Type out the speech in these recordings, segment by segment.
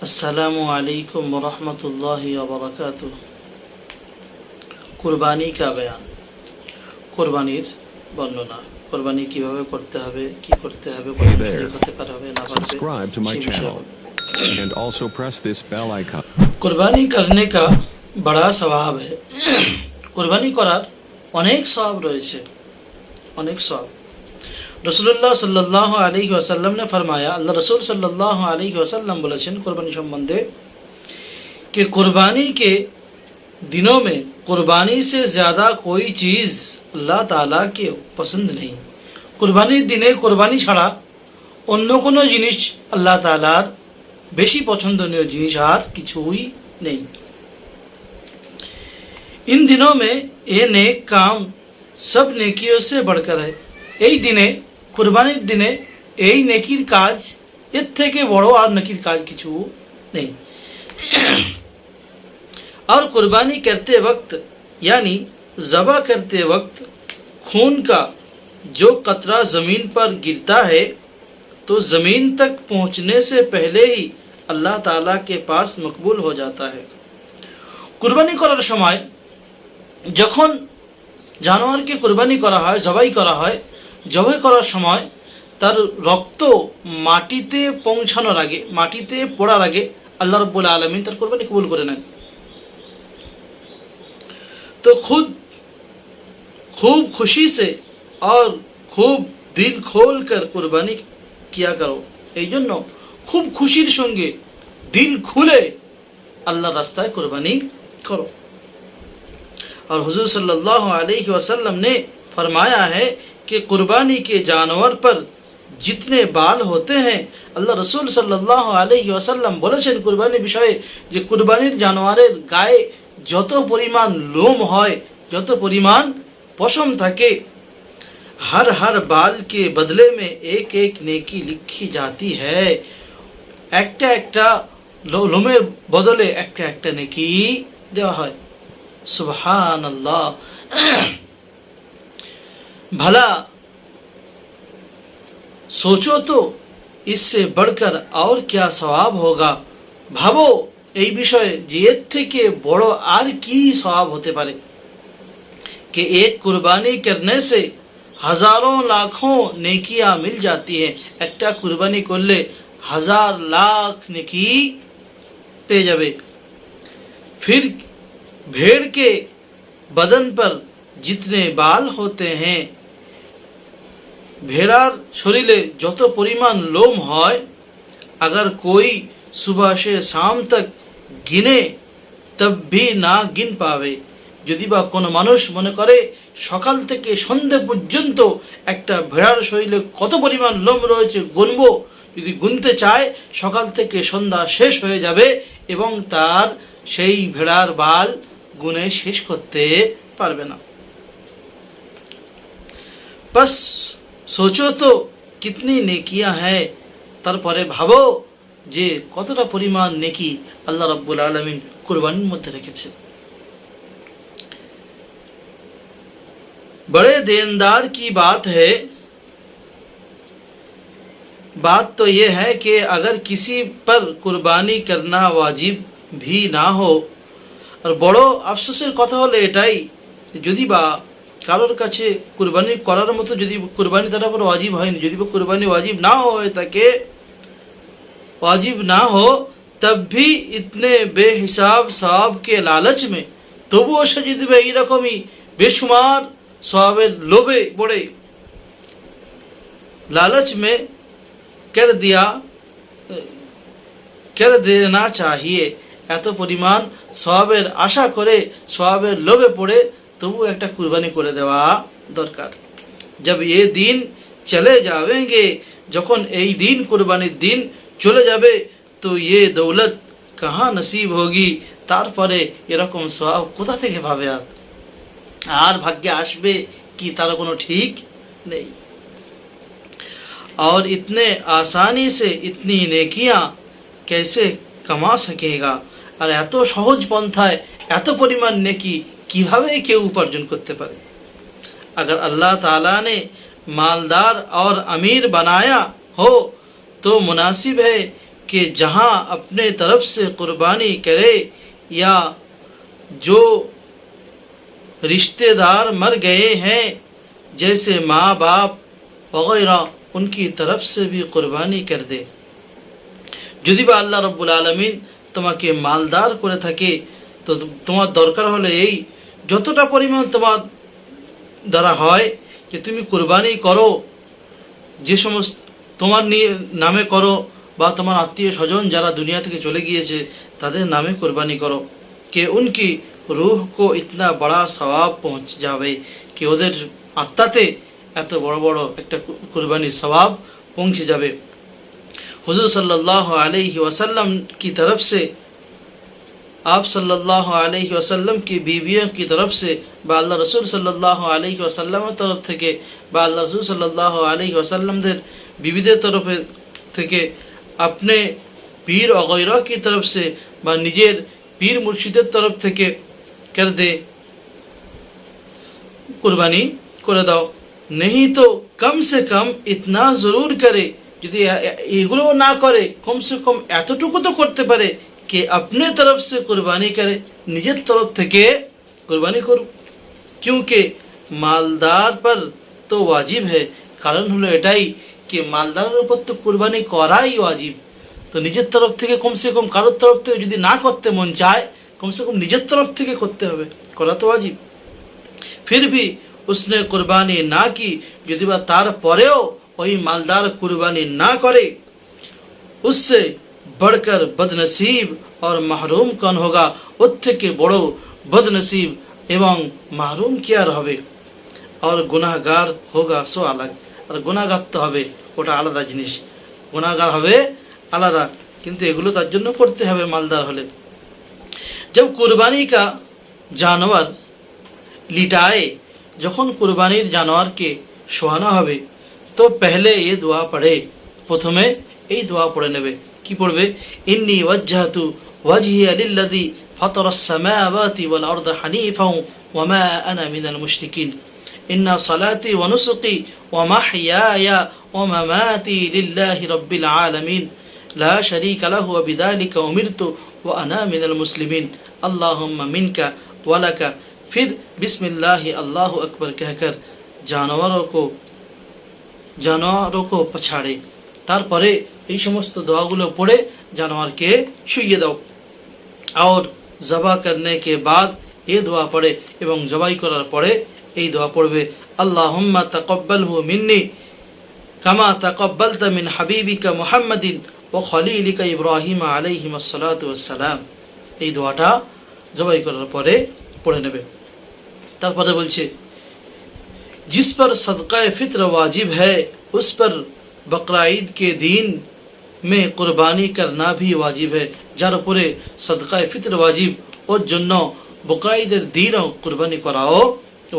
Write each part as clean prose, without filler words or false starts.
अस्सलामु अलैकुम वरहमतुल्लाहि वबरकातुह। कुरबानी का बयान, कुरबानीर বর্ণনা, কুরবানি কিভাবে করতে হবে, কি করতে হবে, কত শরীক হতে পারবে না পারবে, Subscribe to my channel and also press this bell icon. কুরবানি करने का बड़ा सवाब है। কুরবানি করার অনেক সওয়াব রয়েছে, অনেক সওয়াব। रसूलुल्लाह सल्लल्लाहु अलैहि वसल्लम ने फरमाया, अल्लाह रसूल सल्लल्लाहु अलैहि वसल्लम बोलेছেন कुर्बानी সম্বন্ধে कि कुर्बानी के दिनों में कुर्बानी से ज़्यादा कोई चीज़ अल्लाह ताला के पसंद नहीं। कुर्बानिर दिने कुर्बानी छाड़ा अन्य कोनो जिनिस अल्लाह तालार बेशी पछंदनीय जिनिस आर किछुई नहीं। इन दिनों में ये नेक काम सब नेकियों से बढ़कर है। এই দিনে কুরবানির দিনে এই নেকির কাজ এর থেকে বড় আর নেকির কাজ কিছু नहीं। और कुर्बानी करते वक्त यानी ज़बह करते वक्त खून का जो कतरा ज़मीन पर गिरता है तो ज़मीन तक पहुँचने से पहले ही अल्लाह ताला के पास मकबूल हो जाता है। कुर्बानी करार समय যখন জানোয়ারকে কুরবানি করা হয়, জবাই করা হয়, জবাই করার সময় তার রক্ত মাটিতে পৌঁছানোর আগে, মাটিতে পড়ার আগে আল্লাহ রাব্বুল আলামিন তার কুরবানি কবুল করে নেন। तो खुद खूब खुशी से और खूब दिल खोल कर कुर्बानी किया करो। এই জন্য খুব খুশির সঙ্গে দিল খুলে আল্লাহর রাস্তায় কুরবানি করো। और हुजूर सल्लल्लाहु अलैहि वसल्लम ने फरमाया है कि कुर्बानी के जानवर पर जितने बाल होते हैं, अल्लाह रसूल सल्लल्लाहु अलैहि वसल्लम বলেছেন কুরবানি বিষয়ে যে কুরবানির জানোয়ারের গায়ে যত পরিমাণ লোম হয়, যত পরিমাণ পশম থাকে, हर हर बाल के बदले में एक एक नेकी लिखी जाती है। একটা একটা লোমের বদলে একটা একটা নেকি দেওয়া হয়। सुबहान अल्लाह। भला सोचो तो इससे बढ़कर और क्या सवाब होगा। भावो এই বিষয়ে যে এর থেকে বড় আর কি সওয়াব হতে পারে। कि एक कुर्बानी करने से हजारों लाखों नेकियां मिल जाती हैं। একটা কুরবানি করলে হাজার লাখ নেকি পেয়ে যাবে। फिर भेड़ के बदन पर जितने बाल होते हैं, भेड़ार शरीरे যত পরিমাণ লোম হয়, अगर कोई सुबह से शाम तक गिने तब भी ना गिन पावे। যদি বা কোনো মানুষ মনে করে সকাল থেকে সন্ধ্যা পর্যন্ত একটা ভেড়ার শরীরে কত পরিমাণ লোম রয়েছে গুনবো, যদি গুনতে চায় সকাল থেকে সন্ধ্যা শেষ হয়ে যাবে এবং তার সেই ভেড়ার বাল গুনে শেষ করতে পারবে না। बस सोचो तो कितनी नेकियां हैं। তারপরে ভাবো যে কতটা পরিমাণ নেকি আল্লাহ রাব্বুল আলামিন কুরবানির মধ্যে রেখেছেন। बड़े देनदार की बात है। बात तो ये है कि अगर किसी पर कुर्बानी करना वाजिब भी ना हो, আর বড় আফসোসের কথা হলো এটাই, যদি বা কারোর কাছে কুরবানি করার মতো যদি কুরবানি তার উপর ওয়াজিব হয়নি, যদি বা কুরবানি ওয়াজিব না হয়ে থাকে, वाजिब ना हो तब भी इतने बेहिसाब सवाब के लालच में তবুও সে যদি বা এইরকমই বেশুমার সওয়াবের লোভে পড়ে लालच में कर देना चाहिए। এত পরিমাণ সওয়াবের আশা করে সওয়াবের লোভে পড়ে তবু একটা কুরবানি করে দেওয়া দরকার। जब ये दिन चले जाएंगे, যখন এই দিন কুরবানির দিন চলে যাবে তো ये दौलत कहाँ नसीब होगी। তারপরে এরকম সওয়াব কোথা থেকে পাবে আর ভাগ্যে আসবে কি তার কোনো ঠিক নেই। और इतने आसानी से इतनी नेकियां कैसे कमा सकेगा। আর এত সহজ পন্থায় এত পরিমাণ নেকি কিভাবে কেউ উপার্জন করতে পারে। अगर अल्लाह ताला ने मालदार और अमीर बनाया हो तो मुनासिब है कि जहाँ अपने तरफ से कुर्बानी करे या जो रिश्तेदार मर गए हैं जैसे माँ बाप वगैरह उनकी तरफ से भी कुर्बानी कर दे। যদি বা আল্লাহ রব্বুল আলামিন তোমাকে মালদার করে থাকে তো তোমার দরকার হলো এই যতটা পরিমাণ তোমার দ্বারা হয় যে তুমি কুরবানি করো, যে সমস্ত তোমার নামে করো বা তোমার আত্মীয় স্বজন যারা দুনিয়া থেকে চলে গিয়েছে তাদের নামে কুরবানি করো कि उनकी रूह को इतना बड़ा सवाब पहुँच जावे कि ওদের আত্মাতে এত বড় বড় একটা কুরবানির সওয়াব পৌঁছে যাবে। हुजूर सल्लल्लाहु अलैहि वसल्लम की तरफ से आप सल्लल्लाहु अलैहि वसल्लम की बीवियों की तरफ से বা আল্লাহ রসুল সাল্লাল্লাহু আলাইহি ওয়াসাল্লামের তরফ থেকে বা আল্লাহ রসুল সাল্লাল্লাহু আলাইহি ওয়াসাল্লামদের বিবিদের তরফ থেকে अपने पीर वगैरह की तरफ से বা নিজের पीर मुर्शिদের तरफ থেকে कर दे कुर्बानी করে দাও। नहीं तो कम से कम इतना ज़रूर करे, যদি এগুলো না করে কম সে কম এতটুকু তো করতে পারে कि अपने तरफ से कुर्बानी करे, নিজের तरफ থেকে कुर्बानी করো। क्योंकि मालदार पर तो वाजिब है, কারণ হলো এটাই कि মালদারের উপর তো কুরবানি করাই ওয়াজিব। তো নিজের তরফ থেকে কমসে কম কারোর তরফ থেকে যদি না করতে মন চায় কমসে কম নিজের তরফ থেকে করতে হবে, করা তো ওয়াজিব। फिर भी उसने कुर्बानी ना की, যদি বা তারপরেও ওই মালদার কুরবানি না করে उससे बढ़कर बदनसीब और महरूम कौन होगा, ওর থেকে বড় বদনসিব এবং মাহরুম কি আর হবে। और गुनाहगार होगा सो अलग, আর গুনাহগার তো হবে ওটা আলাদা জিনিস, গুনাহগার হবে আলাদা, কিন্তু এগুলো তার জন্য করতে হবে মালদার হলে। जब कुर्बानी का जानवर लिटाए, যখন কুরবানির জানোয়ারকে শোয়ানো হবে তো पहले ये दुआ पढ़े, প্রথমে এই দোয়া পড়ে নেবে। কি পড়বে? ইন্নী ওয়াজ্জাহতু ওয়াজহিয়া লিল্লাযী ফাতারাস সামাওয়াতি ওয়াল আরদা হানিফাও ওয়া মা আনা মিনাল মুশরিকিন ইন্না সালাতি ওয়া নুসুকি ওয়া মাহইয়ায়া ওয়া মামাতি লিল্লাহি রাব্বিল আলামিন লা শারীকা লাহু ওয়া বিযালিকা উমিরতু ওয়া আনা মিনাল মুসলিমিন আল্লাহুম্মা মিনকা ওয়া লাকা। फिर बिस्मिल्लाह अल्लाहु अकबर कहकर जानवरों को पछाड़े, তারপরে এই সমস্ত দোয়াগুলো পড়ে জানোয়ারকে শুইয়ে দাও। और জবা करने के बाद ये दुआ पढ़े এবং জবাই করার পরে এই দোয়া পড়বে আল্লাহুম্মা তাকাব্বালহু মিন্নি কামা তাকাব্বালতা মিন হাবিবিকা মুহাম্মাদিন ওয়া খলিলিকা ইব্রাহিম আলাইহিমাস সালাতু ওয়াস সালাম। এই দোয়াটা জবাই করার পরে পড়ে নেবে। তারপরে বলছে जिस पर सदका फित्र वाजिब है उस पर बकरा ईद के दिन में कुर्बानी करना भी वाजिब है। যার উপরে सदका फित्र वाजिब ওর জন্য बकरा ईদের দিনও कुर्बानी कराओ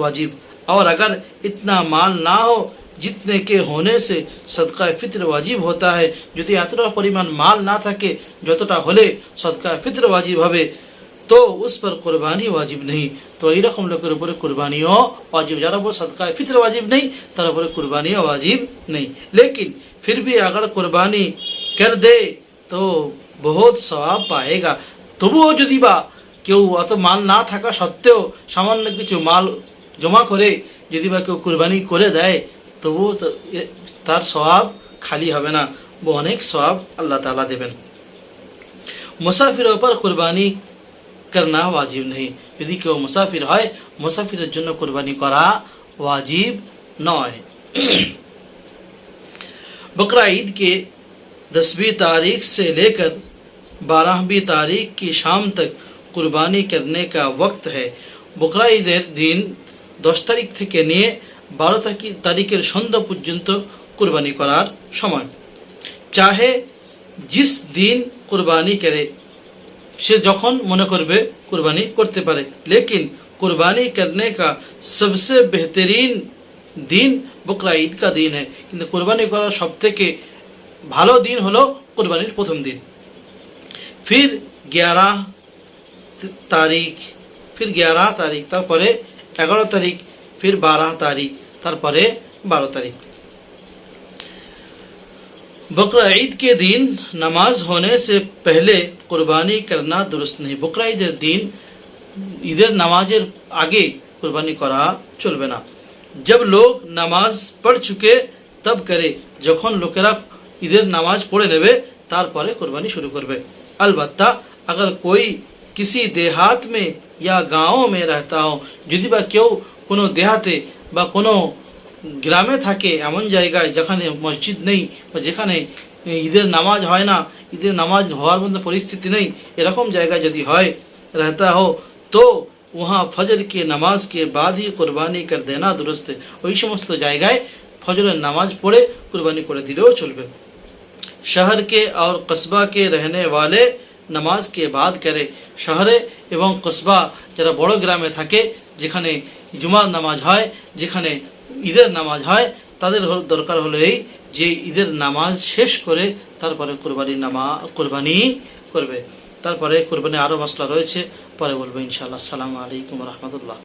वाजिब। और अगर इतना माल ना हो जितने के होने से सदका फित्र वाजिब होता है, যদি এতটা পরিমাণ মাল না থাকে যতটা হলে सदका फित्र वाजिब হবে तो उस पर कुर्बानी वाजिब नहीं। तो এই রকম লোকের উপরে কুরবানিও वाजिब, যার উপর सदका फित्र वाजिब नहीं তার উপরে কুরবানিও वाजिब नहीं। लेकिन फिर भी अगर कुर्बानी कर दे तो बहुत सवाब पाएगा। তবুও যদি বা কেউ অত মাল না থাকা সত্ত্বেও সামান্য কিছু মাল জমা করে যদি বা কেউ কুরবানি করে দেয় তবুও তার সওয়াব খালি হবে না, वो অনেক সওয়াব আল্লাহ তাআলা দেবেন। মুসাফিরের উপর কুরবানি करना वाजिब नहीं, यदि केउ मुसाफिर है मुसाफिरेर जन्य कुरबानी करा वाजिब नय। बकरा ईद के 10वीं तारीख से लेकर 12वीं तारीख की शाम तक कुरबानी करने का वक्त है। बकरा ईदेर दिन 10 तारीख থেকে নিয়ে 12 तारीखेर সন্ধ্যা পর্যন্ত कुरबानी करार समय। चाहे जिस दिन कुरबानी करे সে যখন মনে করবে কুরবানি করতে পারে, लेकिन कुर्बानी करने का सबसे बेहतरीन दिन बकरा ईद का दिन है। কিন্তু কুরবানি করার সবথেকে ভালো দিন হলো কুরবানির প্রথম দিন। फिर 11 तारीख, फिर 11 तारीख, তারপরে 11 तारीख, फिर 12 तारीख, তারপরে 12 तारीख। बकरा ईद के दिन नमाज होने से पहले कुर्बानी करना दुरुस्त नहीं। बकरा ईদের दिन ঈদের নামাজের আগে কুরবানি করা চলবে না। जब लोग नमाज पढ़ चुके तब करे, যখন লোকেরা ঈদের নামাজ পড়ে নেবে তারপরে কুরবানি শুরু করবে। अलबत्ता अगर कोई किसी देहात में या गाँव में रहता हो, যদি বা কেউ কোনো দেহাতে বা কোনো গ্রামে থাকে, এমন জায়গায় যেখানে মসজিদ নেই বা যেখানে ঈদের নামাজ হয় না, ঈদের নামাজ হওয়ার মতো পরিস্থিতি নেই, এরকম জায়গায় যদি হয় रहता हो तो वहाँ फजर की नमाज के बाद ही कुर्बानी कर देना दुरुस्त है। ওই সমস্ত জায়গায় ফজরের নামাজ পড়ে কুরবানি করে দিলেও চলবে। शहर के और कस्बा के रहने वाले नमाज के बाद करे। শহরে এবং কসবা যারা বড় গ্রামে থাকে, যেখানে জুমার নামাজ হয়, যেখানে ঈদের নামাজ হয়, তাদের দরকার হলো এই যে ঈদের নামাজ শেষ করে তারপরে কুরবানি করবে। তারপরে কুরবানি আরও মশলা রয়েছে, পরে বলবো ইনশাআল্লাহ। আসসালামু আলাইকুম রহমতুল্লাহ।